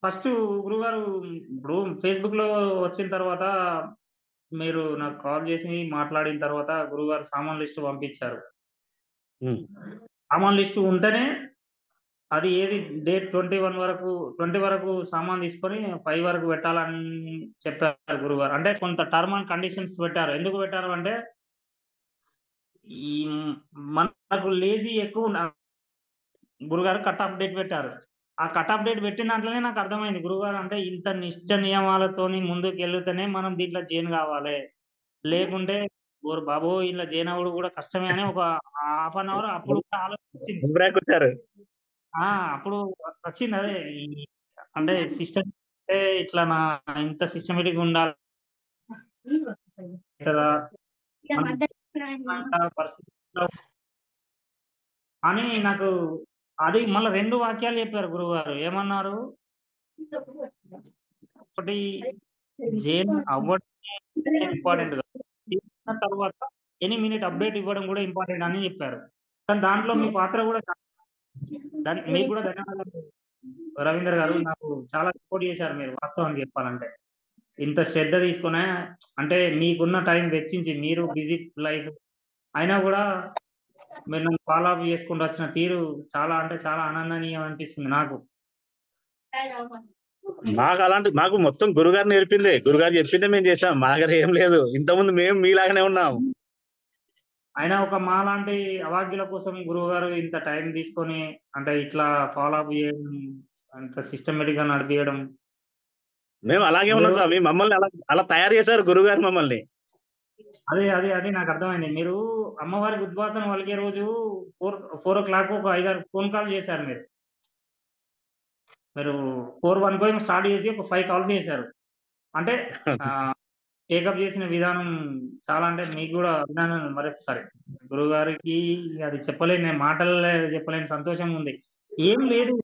ఫస్టు గురువుగారు ఇప్పుడు ఫేస్‌బుక్‌లో వచ్చిన తర్వాత మీరు నాకు కాల్ చేసి మాట్లాడిన తర్వాత గురువుగారు సామాను లిస్ట్ పంపించారు. హ్మ్. సామాను లిస్ట్ ఉంటేనే అది ఏది డేట్ 21 వరకు 20 వరకు సామాను తీసుకొని 5 వరకు పెట్టాలని చెప్పారు గురువుగారు. అంటే కొంత టర్మ్ అండ్ కండిషన్స్ పెట్టారు. ఎందుకు పెట్టారు అంటే, ఈ మనకు లేజీ ఎక్కువ గురువుగారు కట్ ఆఫ్ డేట్ పెట్టారు. ఆ కట్ ఆఫ్ డేట్ పెట్టిన దాంట్లోనే నాకు అర్థమైంది. గురువుగారు అంటే ఇంత నిష్ట నియమాలతోని ముందుకెళ్తేనే మనం దీంట్లో జైన్ కావాలి. లేకుంటే ఓరి బాబోయ్! ఇందులో జైన్ అవ్వడం కూడా కష్టమే అని ఒక హాఫ్ అన్ అవర్ అప్పుడు కూడా ఆలోచన వచ్చింది. ముందరాకొచ్చారు. అప్పుడు వచ్చిందదే. అంటే సిస్టమ్ అంటే ఇట్లా ఇంత సిస్టమేటిక్‌గా ఉండాలి కదా! మనం పరిస్థితిలో అని నాకు అది మళ్ళా 2 వాక్యాలు చెప్పారు గురువుగారు. ఏమన్నారు? ఒకటి జైన్ అవ్వడమే ఇంపార్టెంట్ కాదు. చేసిన తర్వాత ఎనీ మినిట్ అప్డేట్ ఇవ్వడం కూడా ఇంపార్టెంట్ అని చెప్పారు. కానీ దాంట్లో మీ పాత్ర కూడా మీకు కూడా ధన్యవాదాలు రవీందర్ గారు. నాకు చాలా సపోర్ట్ చేశారు మీరు వాస్తవానికి చెప్పాలంటే. ఇంత శ్రద్ధ తీసుకొనే అంటే మీకున్న టైం వెచ్చించి మీరు బిజీ లైఫ్ అయినా కూడా మీరు నన్ను ఫాలో అప్ చేసుకుంటూ వచ్చిన తీరు చాలా అంటే చాలా ఆనందనీయం అనిపిస్తుంది నాకు. మాకు మొత్తం గురుగారు నేర్పిందే. గురుగారు చెప్పిందే మేము చేసాం. మా దగ్గర ఏం లేదు. ఇంతకుముందు మేము మీలాగానే ఉన్నాం. అయినా ఒక మాలాంటి అభాగ్యుల కోసం గురువుగారు ఇంత టైం తీసుకొని అంటే ఇట్లా ఫాలో అప్ చేయడం, అంత సిస్టమేటిక్‌గా నడిపియడం. మేము అలాగే ఉన్నాం మీరు స్వామి. మమ్మల్ని అలా తయారు చేశారు గురుగారు మమ్మల్ని. అదే నాకర్థమైంది. మీరు అమ్మవారికి ఉద్వాసన పలికే రోజు 4:00 ఒక 5, 6 ఫోన్ కాల్ చేశారు మీరు. మీరు 4:01కో ఏమో స్టార్ట్ చేసి ఒక 5 కాల్స్ చేశారు. అంటే ఆహ్, టేకప్ చేసిన విధానం చాలా అంటే మీకు గూడా అభినందనలు మరొకసారి. గురువుగారికి అది చెప్పలేను నేను మాటల్లో చెప్పలేని సంతోషంగా ఉంది. ఏం లేదు.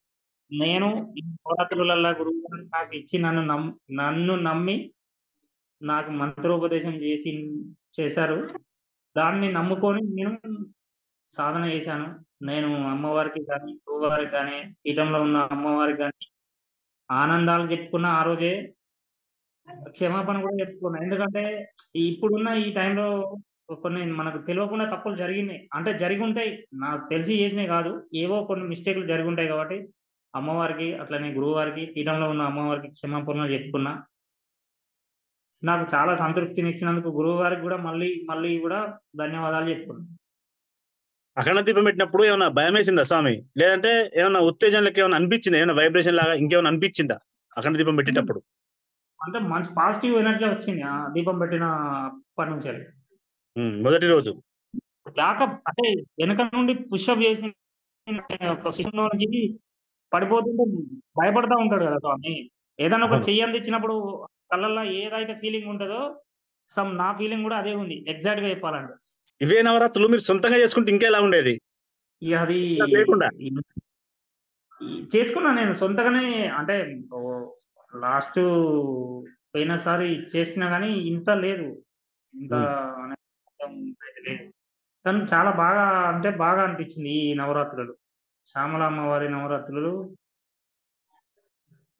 నేను ఈ నవరాత్రులల్లా గురువుగారు నాకిచ్చి నన్ను నమ్మి నాకు మంత్రోపదేశం చేశారు. దాన్ని నమ్ముకొని నేను సాధన చేశాను. నేను అమ్మవారికి గాని, గురువుగారికి గాని, పీఠంలో ఉన్న అమ్మవారికి గాని ఆనందాలు చెప్పుకున్న ఆ రోజే క్షమాపణ కూడా చెప్పుకున్నా. ఎందుకంటే ఇప్పుడున్న ఈ టైంలో కొన్ని మనకు తెలవకుండా తప్పులు జరిగినాయి. అంటే జరిగుంటాయి. నాకు తెలిసి చేసినయి కాదు. ఏవో కొన్ని మిస్టేక్‌లు జరిగుంటాయి కాబట్టి అమ్మవారికి, అట్లనే గురువుగారికి, పీఠంలో ఉన్న అమ్మవారికి క్షమాపణలు చెప్పుకున్నా. నాకు చాలా సంతృప్తినిచ్చినందుకు గురువుగారికి గూడా మళ్ళీ గూడా ధన్యవాదాలు చెప్పుకున్నా. అఖండ దీపం పెట్టినప్పుడు ఏమన్నా భయమేసిందా స్వామి? లేదంటే ఏమన్నా ఉత్తేజం లెక్క ఏమన్నా అనిపించిందా? ఏమన్నా వైబ్రేషన్ లాగా ఇంకేమన్నా అనిపించిందా? అఖండ దీపం అంటే పెట్టేటప్పుడు? అంటే మంచి పాజిటివ్ ఎనర్జీ వచ్చింది. ఆ దీపం పెట్టిన అప్పటినుంచెల్లి. మొదటి రోజు. బ్యాకప్ అంటే వెనక నుండి పుషప్ చేసిన ఒక సిస్టమ్‌లో నుంచి పడిపోతుంటే భయపడతా ఉంటాడు గదా! స్వామి. ఏదన్నా ఒక అవును. చెయ్యి అందించినప్పుడు కళ్ళల్లో ఏదైతే ఫీలింగ్ ఉంటదో నా ఫీలింగ్ గూడా అదే ఉంది. ఎగ్జాక్ట్‌గా చెప్పాలంటే. ఇవే నవరాత్రులు మీరు సొంతంగా చేసుకుంటే ఇంకెలా ఉండేది? ఇగ అది ఇలా లేకుండా. చేసుకున్నా నేను సొంతగానే అంటే ఓహ్! లాస్టు పోయినసారి చేసినా గానీ ఇంత లేదు. ఇంత హ్మ్. ఆనందం అయితే లేదు. కానీ చాలా బాగా అంటే బాగా అనిపించింది ఈ నవరాత్రులు. శ్యామల అమ్మవారి నవరాత్రులు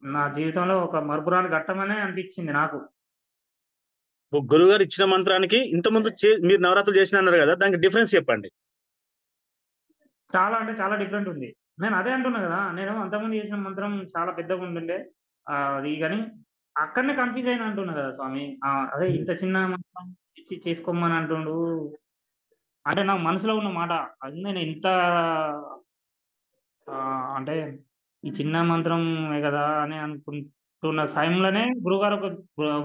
నా జీవితంలో ఒక మరపురాని ఘట్టమనే అనిపించింది నాకు. గురువుగారు ఇచ్చిన మంత్రానికి ఇంతకుముందు మీరు నవరాత్రులు చేసినన్నారు గదా! దానికి డిఫరెన్స్ చెప్పండి. చాలా అంటే చాలా డిఫరెంట్ ఉంది. నేను అదే అంటున్నా గదా! నేను అంతకుముందు చేసిన మంత్రం చాలా పెద్దగుండుండే. అది గాని అక్కడనే కన్‌ఫ్యూజ్ అయినా అంటున్నా గదా! స్వామి. అదే హ్మ్. ఇంత చిన్న మంత్రం ఇచ్చి చేసుకోమని అంటుండు. అంటే నా మనసులో ఉన్న మాట. అది నేను ఇంత అంటే ఈ చిన్న మంత్రమే గదా! అని అనుకుంటున్న సమయంలోనే గురువుగారు ఒక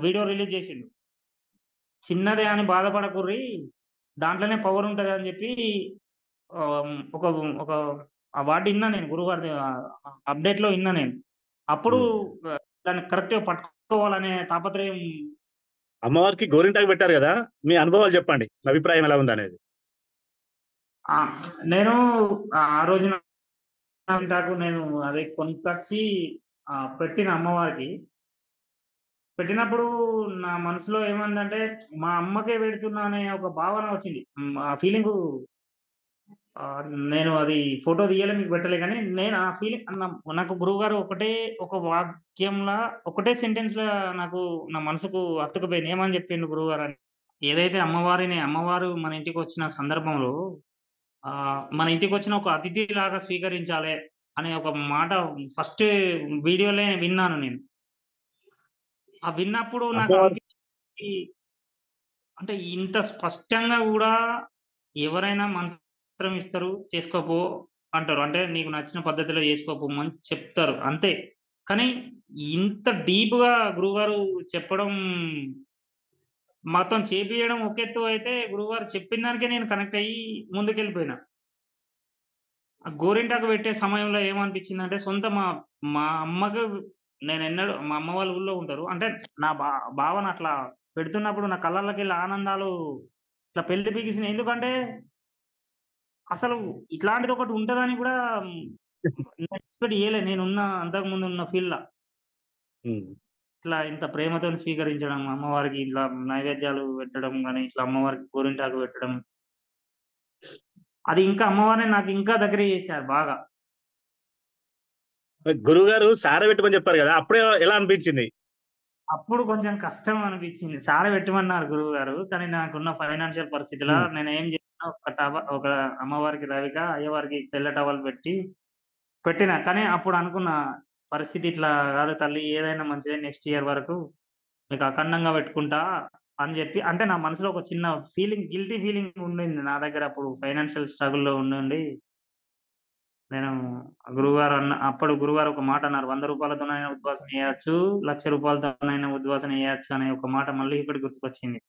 వీడియో రిలీజ్ చేసిండు. చిన్నదే అని బాధపడకుర్రి. దాంట్లోనే పవర్ ఉంటది అని జెప్పి ఒక ఒక ఆ వర్డ్ ఇన్నా నేను గురువుగారిది అప్‌డేట్‌లో ఇన్నా నేను. అప్పుడు హ్మ్. దాన్ని కరెక్ట్‌గా పట్టుకోవాలనే తాపత్రయం. అమ్మవారికి గోరింటాకు పెట్టారు గదా! మీ అనుభవాలు చెప్పండి. మీ అభిప్రాయం ఎలా ఉందనేది? ఆ! నేను ఆ రోజున నేను అది కొనుక్కొచ్చి పెట్టిన అమ్మవారికి. పెట్టినప్పుడు నా మనసులో ఏమైందంటే, మా అమ్మకే పెడుతున్నా అనే ఒక భావన వచ్చింది. ఆ ఫీలింగు నేను అది ఫోటో తీయలే మీకు పెట్టలే గానీ, నేను ఆ ఫీలింగ్ నాకు గురువుగారు ఒక వాక్యంలా, ఒకటే సెంటెన్స్‌లా నాకు నా మనసుకు హత్తుకుపోయింది. ఏమని చెప్పిండు గురువుగారని. ఏదైతే అమ్మవారు మన ఇంటికొచ్చిన సందర్భంలో మన ఇంటికొచ్చిన ఒక అతిథిలాగా స్వీకరించాలే అనే ఒక మాట ఫస్ట్ వీడియో‌లే విన్నాను నేను. విన్నప్పుడు నాకు అమ్మవారు అనిపించింది అంటే ఇంత స్పష్టంగా గూడా ఎవరైనా మంత్రం ఇస్తారు, చేసుకోపో అంటారు. అంటే నీకు నచ్చిన పద్ధతిలో చేసుకోపోమని చెప్తారు అంతే. కానీ ఇంత డీప్‌గా గురువుగారు చెప్పడం, మొత్తం చేపియడం ఒక ఎత్తు అయితే, గురువుగారు చెప్పిన దానికే నేను కనెక్ట్ అయ్యి ముందుకెళ్ళిపోయినా. ఆ గోరింటాకు పెట్టే సమయంలో ఏమనిపించిందంటే, మా అమ్మకు మా అమ్మ వాళ్ళు ఊళ్ళో ఉంటారు. అంటే నా భావన అట్లా పెడుతున్నప్పుడు నా కళ్ళల్లోకెళ్ళి ఆనందాలు ఇట్లా పెళ్లి బిగిసినాయి. ఎందుకంటే అసలు ఇట్లాంటిదొకటి ఉంటదని గూడా నేను ఎక్స్‌పెక్ట్ చేయలే. అంతకుముందు ఉన్న ఫీల్డ్‌ల. హ్మ్. ఇట్లా ఇంత ప్రేమతోని స్వీకరించడం, అమ్మవారికి ఇట్లా నైవేద్యాలు పెట్టడం గాని, ఇట్లా అమ్మవారికి గోరింటాకు పెట్టడం. అది ఇంకా అమ్మవారిని నాకింకా దగ్గర చేశారు బాగా. గురువుగారు సారబెట్టమని చెప్పారు గదా! అప్పుడే ఎలా అనిపించింది? అప్పుడు కొంచెం కష్టం అనిపించింది. సారె పెట్టమన్నారు గురువుగారు. కానీ నాకున్న ఫైనాన్షియల్ పరిస్థితిలా హ్మ్. నేనేం చేసినా ఒక అమ్మవారికి రవిక, అయ్యవారికి తెల్ల టవల్ పెట్టినా. కానీ అప్పుడు అనుకున్నా పరిస్థితి ఇట్లా కాదు తల్లి ఏదైనా మంచిదే నెక్స్ట్ ఇయర్ వరకు మీకు అఖండంగా పెట్టుకుంటా అని జెప్పి అంటే నా మనసులో ఒక చిన్న గిల్టీ ఫీలింగ్ ఉండింది. నా దగ్గర అప్పుడు ఫైనాన్షియల్ స్ట్రగుల్‌లో ఉండుండి నేను అప్పుడు గురువుగారు ఒక మాట అన్నారు. "రూ. 100 ఉద్వాసన చేయొచ్చు. రూ. 1,00,000 ఉద్వాసన చేయొచ్చు" అనే ఒక మాట మళ్ళీ ఇప్పటికి గుర్తుకొచ్చింది.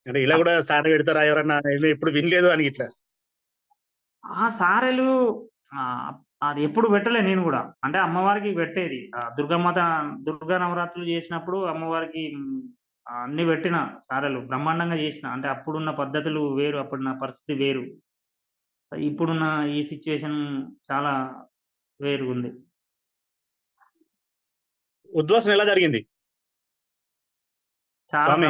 అంటే ఇలా అప్ గూడా సార పెడతారా ఎవరన్నా? నేను ఎప్పుడు వినలేదు అని గిట్లా. ఆ సారెలు ఆహ్, అది ఎప్పుడు పెట్టలే నేను గూడా. అంటే అమ్మవారికి పెట్టేది. దుర్గా నవరాత్రులు చేసినప్పుడు అమ్మవారికి అన్నీ పెట్టిన సారెలు. బ్రహ్మాండంగా చేసిన. అంటే అప్పుడున్న పద్ధతులు వేరు. అప్పుడు నా పరిస్థితి వేరు. ఇప్పుడున్న ఈ సిట్యుయేషన్ చాలా వేరుగుంది. ఉద్వాసన ఎలా జరిగింది? చాలా స్వామి.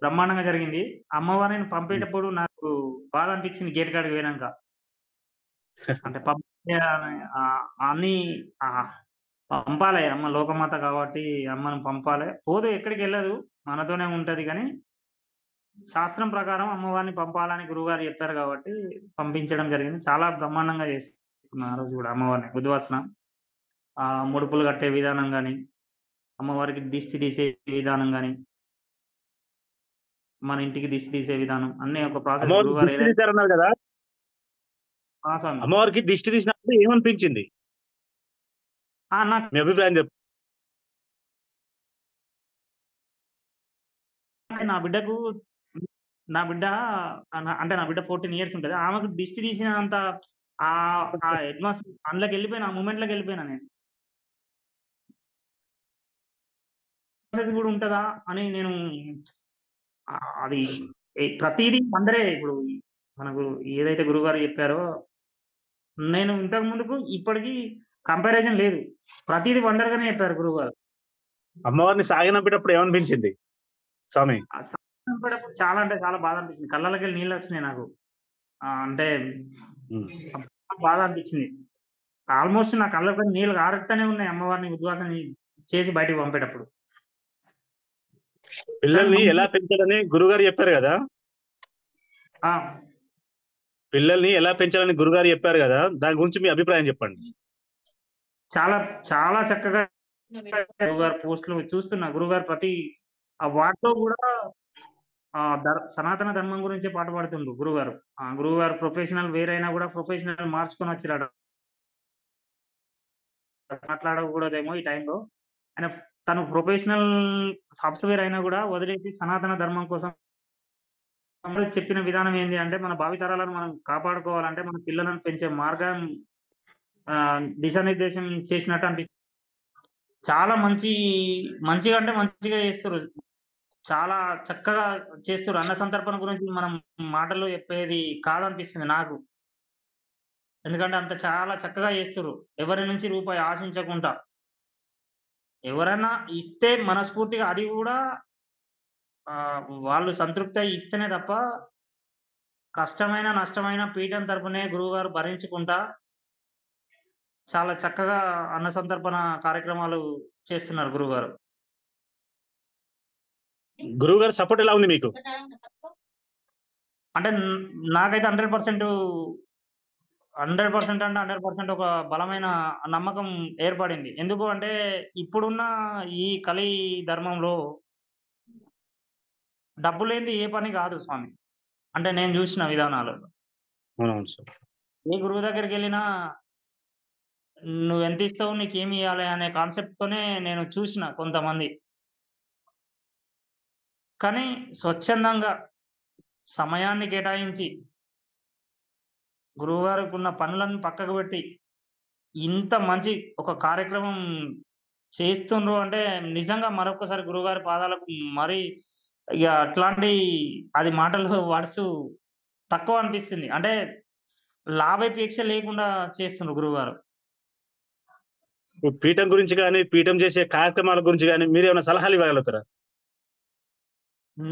బ్రహ్మాండంగా జరిగింది. అమ్మవారిని హ్మ్. పంపేటప్పుడు నాకు బాధ అనిపించింది గేట్ కాడికి పోయినంక. అంటే అన్నీ ఆహ్, పంపాలే అమ్మ లోకమాత కాబట్టి అమ్మను పంపాలే. పోదు ఎక్కడికెళ్ళదు. మనతోనే ఉంటది గానీ, శాస్త్రం ప్రకారం అమ్మవారిని పంపాలని గురువుగారు చెప్పారు కాబట్టి పంపించడం జరిగింది. చాలా బ్రహ్మాండంగా చేసుకున్నా ఆ రోజు గూడా అమ్మవారిని ఉద్వాసన. ముడుపులు కట్టే విధానం గాని, అమ్మవారికి దిష్టి తీసే విధానం గాని, మన ఇంటికి దిష్టి తీసే విధానం అన్నీ ఒక ప్రాసెస్ అమ్మవారికి గురువుగారు దిష్టి ఏదైతే తీశారన్నారు గదా! ఆ! స్వామి. అమ్మవారికి దిష్టి తీసినప్పుడు ఏమనిపించింది? నాకు మీ అభిప్రాయం నా బిడ్డకు నా బిడ్డ అంటే నా బిడ్డ 14 ఇయర్స్ ఉంటది. ఆమెకు దిష్టి తీసినంత ఆ అందులోకెళ్ళిపోయినా. ఆ మూమెంట్‌లోకెళ్ళిపోయినా నేను. ప్రాసెస్ గూడా ఉంటదా అని నేను అది ప్రతీదీ వండరే ఇప్పుడు మనకు ఏదైతే గురువుగారు చెప్పారో, నేను ఇంతకు ముందుకు ఇప్పటికి కంపారిజన్ లేదు. ప్రతీదీ వండర్‌గానే చెప్పారు గురువుగారు. అమ్మవారిని సాగనంపేటప్పుడు ఏమనిపించింది స్వామి? ఆ సంబరపడేటప్పుడు చాలా అంటే చాలా బాధ అనిపించింది. కళ్ళలోకెళ్ళి నీళ్ళొచ్చినాయి నాకు. అంటే హ్మ్. బాధ అనిపించింది. ఆల్‌మోస్ట్ నా కళ్ళలో నీళ్ళు కారుతూనే ఉన్నాయి అమ్మవారిని ఉద్వాసన చేసి బయటికి పంపేటప్పుడు. కానీ పిల్లల్ని మంచి ఎలా పెంచాలని గురువుగారు చెప్పారు గదా! ఆ! పిల్లల్ని ఎలా పెంచాలని గురువుగారు చెప్పారు గదా! దాని గురించి మీ అభిప్రాయం చెప్పండి? చాలా చాలా చక్కగా గురువుగారి పోస్ట్‌లు చూస్తున్నా. గురువుగారు ప్రతి వాటిలో గూడా సనాతన ధర్మం గురించే పాట పాడుతుండ్రు గురువుగారు. గురువుగారు ప్రొఫెషనల్ వేరైనా గూడా ప్రొఫెషనల్ మార్చుకొనొచ్చిరాట. మాట్లాడకూడదేమో ఈ టైంలో. ఆయన తను ప్రొఫెషనల్ సాఫ్ట్‌వేర్ అయినా గూడా వదిలేసి సనాతన ధర్మం కోసం చెప్పిన విధానం ఏంది అంటే, మన భావితరాలను మనం కాపాడుకోవాలంటే, మన పిల్లలను పెంచే మార్గం దిశానిర్దేశం చేసినట్టు చాలా మంచిగా అంటే మంచిగా చేస్తుర్రు. చాలా చక్కగా చేస్తుర్రు. అన్న సంతర్పణ గురించి మనం మాటల్లో చెప్పేది కాదనిపిస్తుంది నాకు. ఎందుకంటే అంత చాలా చక్కగా చేస్తుర్రు. ఎవరి నుంచి రూపాయి ఆశించకుండా. ఎవరన్నా ఇస్తే మనస్ఫూర్తిగా అది గూడా వాళ్ళు సంతృప్తయి ఇస్తేనే తప్ప, కష్టమైన, నష్టమైన పీఠం తరపునే గురువుగారు భరించుకుంటా చాలా చక్కగా అన్న సంతర్పణ కార్యక్రమాలు చేస్తున్నారు గురువుగారు. గురువుగారి సపోర్ట్ ఎలా ఉంది మీకు? అంటే నాకైతే 100% అంటే 100% ఒక బలమైన నమ్మకం ఏర్పడింది. ఎందుకు అంటే ఇప్పుడున్న ఈ కలి ధర్మంలో డబ్బు లేనిది ఏ పని గాదు స్వామి. అంటే నేను జూసిన విధానాలు. అవునవును సార్. ఏ గురువు దగ్గరికెళ్ళినా నువ్వెంతిస్తావు? నీకేమియ్యాలి? అనే కాన్సెప్ట్‌తోనే నేను చూసిన కొంతమంది. కానీ స్వచ్ఛందంగా సమయాన్ని కేటాయించి గురువుగారికున్న పనులను పక్కకు బెట్టి ఇంత మంచి ఒక కార్యక్రమం చేస్తుండ్రు అంటే నిజంగా మరొక్కసారి గురువుగారి పాదాలకు మరి ఇగ అట్లాంటి అది మాటలు వర్డ్స్ తక్కువ అనిపిస్తుంది. అంటే లాభాపేక్ష లేకుండా చేస్తుండ్రు గురువుగారు. ఇప్పుడు పీఠం గురించి గాని, పీఠం చేసే కార్యక్రమాల గురించి గాని మీరేమైనా సలహాలు ఇవ్వగలుగుతారా?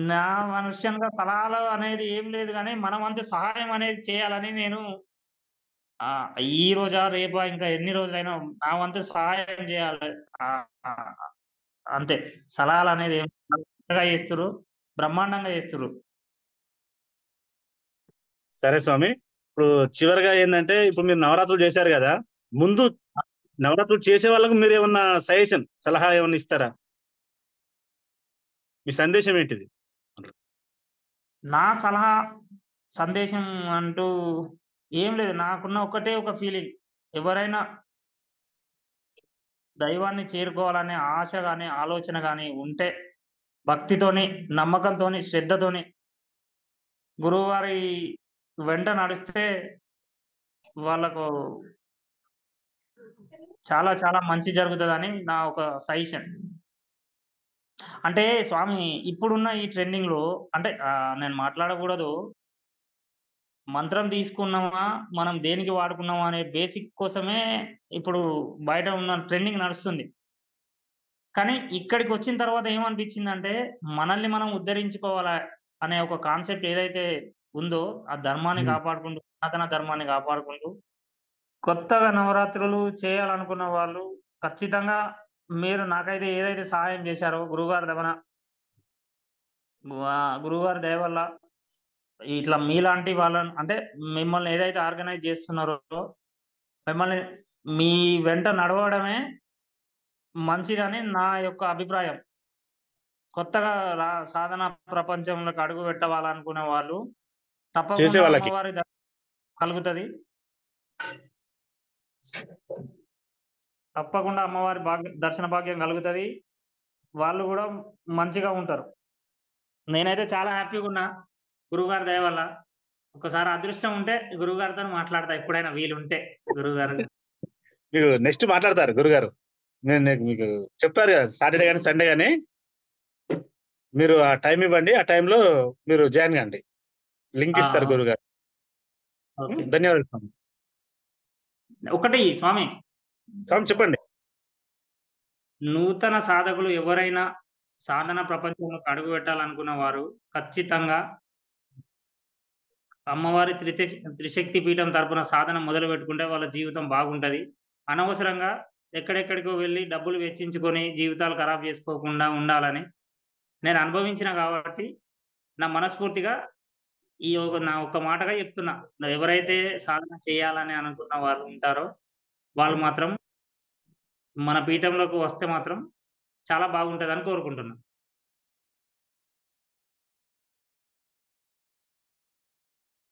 నా మనుష్యంగా సలహాలు అనేది ఏం లేదు గానీ, మన వంతు సహాయం అనేది చేయాలని నేను ఈ రోజా, రేపా ఇంకా ఎన్ని రోజులైనా నా వంతు సహాయం జేయాలి. ఆహ్, ఆహ్, అంతే. సలహాలనేది ఏం చక్కగా చేస్తుర్రు. బ్రహ్మాండంగా చేస్తుర్రు. సరే స్వామి. ఇప్పుడు చివరగా ఏందంటే, ఇప్పుడు మీరు నవరాత్రులు చేశారు గదా! ముందు నవరాత్రులు చేసే వాళ్ళకి మీరేమన్నా సజెషన్, సలహా ఏమన్నా ఇస్తారా? మీ సందేశం ఏంటిది? నా సలహా, సందేశం అంటూ ఏం లేదు. నాకున్న ఒక్కటే ఒక ఫీలింగ్. ఎవరైనా దైవాన్ని చేరుకోవాలనే ఆశ గాని, ఆలోచన గాని ఉంటే భక్తితోని, నమ్మకంతోని, శ్రద్ధతోని గురువుగారి వెంట నడిస్తే వాళ్ళకు చాలా చాలా మంచి జరుగుతదని నా ఒక సజెషన్. అంటే స్వామి ఇప్పుడున్న ఈ ట్రెండింగ్‌లో అంటే నేను మాట్లాడకూడదు. మంత్రం తీసుకున్నామా, మనం దేనికి వాడుకున్నామా అనే బేసిక్ కోసమే ఇప్పుడు బయట ఉన్న ట్రెండింగ్ నడుస్తుంది. కానీ ఇక్కడికొచ్చిన తర్వాత ఏమనిపించిందంటే, మనల్ని మనం ఉద్ధరించుకోవాలా అనే ఒక కాన్సెప్ట్ ఏదైతే ఉందో, ఆ ధర్మాన్ని హ్మ్. కాపాడుకుంటూ, సనాతన ధర్మాన్ని కాపాడుకుంటూ, కొత్తగా నవరాత్రులు చేయాలనుకున్న వాళ్ళు ఖచ్చితంగా మీరు నాకైతే ఏదైతే సహాయం చేశారో గురువుగారి దవన గురువుగారి దయ వల్ల ఇట్లా మీలాంటి వాళ్ళని అంటే మిమ్మల్ని ఏదైతే ఆర్గనైజ్ చేస్తున్నారో, మిమ్మల్ని మీ వెంట నడవడమే మంచిదని నా యొక్క అభిప్రాయం. కొత్తగా సాధన ప్రపంచంలోకి అడుగు పెట్టవాలనుకునే వాళ్ళు చేసే తప్పకుండా వాళ్ళకి. అమ్మవారి కలుగుతది. తప్పకుండా అమ్మవారి దర్శన భాగ్యం కలుగుతది. వాళ్ళు గూడా మంచిగా ఉంటారు. నేనైతే చాలా హ్యాపీగున్నా. గురువుగారి దయ వల్ల. ఒక్కసారి అదృష్టం ఉంటే గురువుగారితోని మాట్లాడతా ఎప్పుడైనా వీలుంటే గురువుగారు. మీరు నెక్స్ట్ మాట్లాడతారు గురుగారు. నేను మీకు చెప్పారు గదా! సాటర్‌డే గాని, సండే గాని మీరు ఆ టైమ్ ఇవ్వండి. ఆ టైమ్‌లో మీరు జాయిన్ గాండి. లింక్ ఆ! ఇస్తారు ఆ! గురుగారు. ఓకే. ధన్యవాదాలు స్వామి. ఒకటి స్వామి, స్వామి చెప్పండి. నూతన సాధకులు ఎవరైనా సాధన ప్రపంచంలోకి అడుగు పెట్టాలనుకున్న వారు ఖచ్చితంగా అమ్మవారి త్రిశక్తి పీఠం తరపున సాధన మొదలుపెట్టుకుంటే వాళ్ళ జీవితం బాగుంటది. అనవసరంగా ఎక్కడెక్కడికో వెళ్లి డబ్బులు వెచ్చించుకొని జీవితాలు ఖరాబ్ చేసుకోకుండా ఉండాలని నేను అనుభవించిన కాబట్టి, నా మనస్ఫూర్తిగా నా ఒక్క మాటగా చెప్తున్నా. ఎవరైతే సాధన చేయాలని అనుకున్న వాళ్ళు ఉంటారో, వాళ్ళు మాత్రం మన పీఠంలోకి వస్తే మాత్రం చాలా బాగుంటదని కోరుకుంటున్నా.